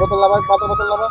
বোতল লাবা, পাতা বোতল লাবা।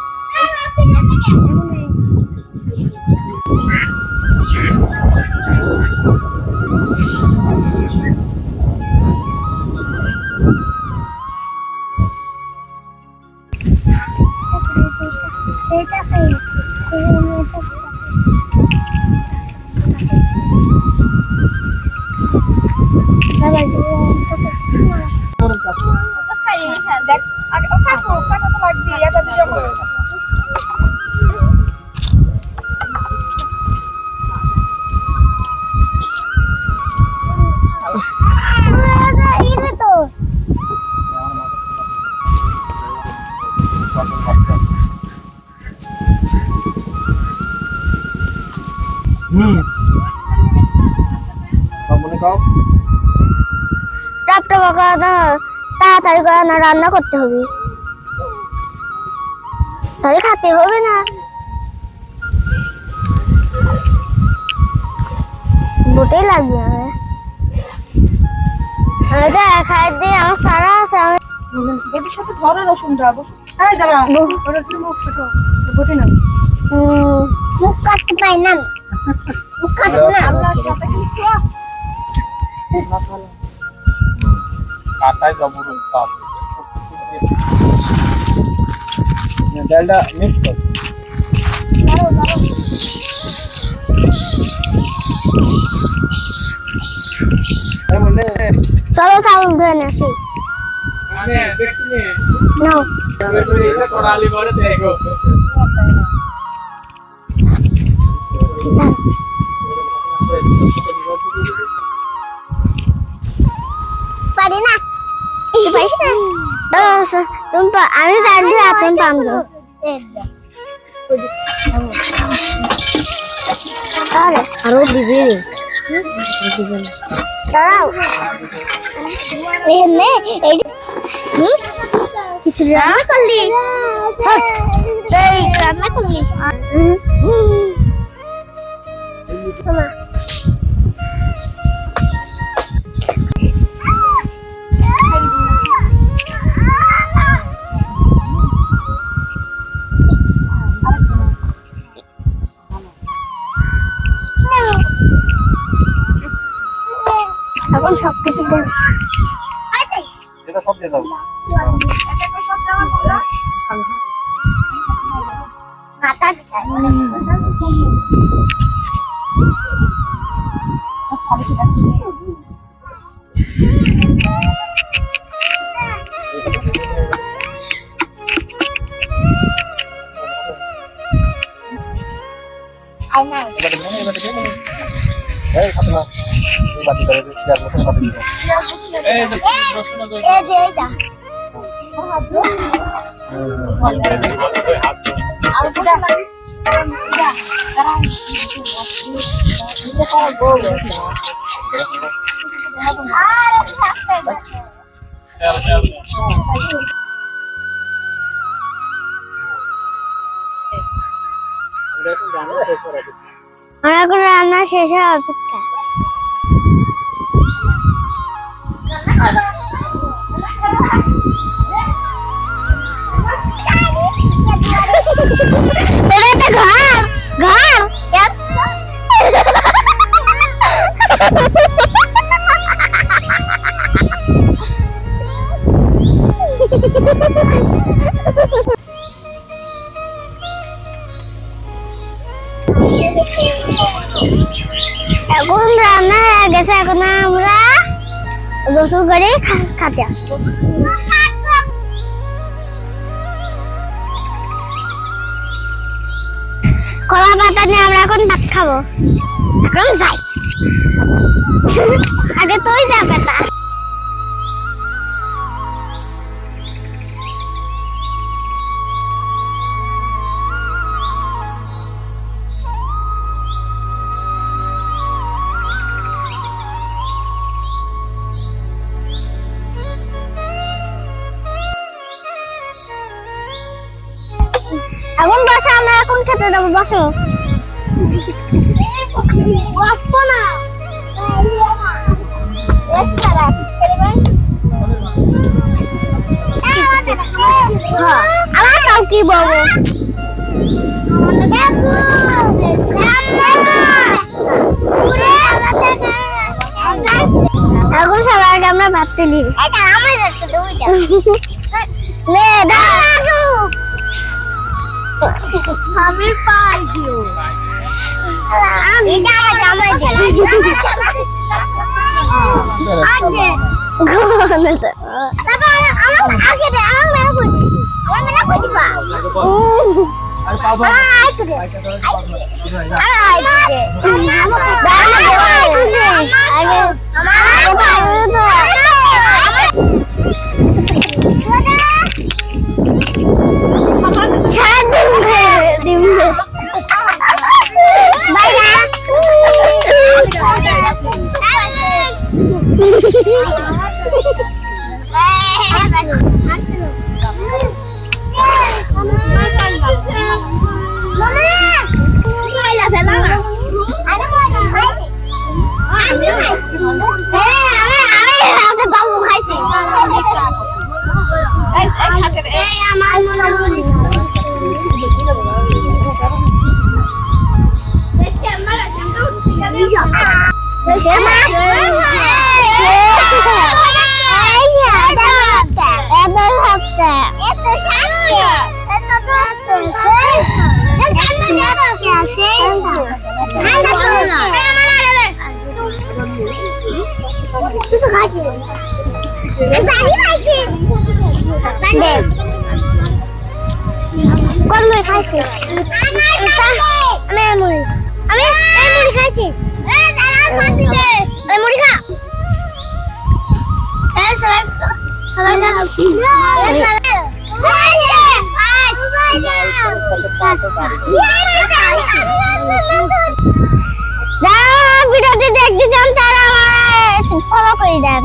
তাড়াতাড়ি করে না রান্না করতে হবে, তাহলে খেতে হবে না। বটেই লাগবে আমি তো খাই দিয়ে আমার সারা আছে। বটির সাথে ধরো রসুনটা। এই দাঁড়া, ওটা একটু মুখ ছোট বটি না, মুখ কাটতে পাই না, মুখ কাটতে না। আল্লাহর সাথে কিছু কাটাই জবর কাপ ডালটা মিক্স কর। চলো চাউল ধুয়ে নিয়ে আসি। নাও পারি না, পারিস না। আমি জানি আপনি পামো আরো দিবি। দাঁড়াও কিছু রান্না করলি, রান্না করলি। এখন সবকিছু দেব, এটা সব দিয়ে দাও। মাথা এখন রান্না শেষ হওয়ার অপেক্ষা। ঘর ঘর এখন রান্না হয়ে গেছে, এখন আমরা গোসল করে খাতে আসবো। কলা পাতা নিয়ে আমরা এখন ভাত খাবো। এখন যাই, আগে তুই যা বেটা। এখন বসো, আমরা এখন খেতে যাবো, বসো। বসবো না। আমার তাও কি বলবো? এখন সবার আগে আমরা ভাত তুলি। আমি পাই দিও। এটা আমার জামাই দিল। আগে তারপর আমার আগে দে, আমার মেলা কইছি। আমার মেলা কইছি বা। আর পাবো আই করে। আই খাইছি। আমি মুড়ি খাইছি। মুড়ি খা। ভিডিওটি দেখতে চান তারা আমার ফলো করে দেন।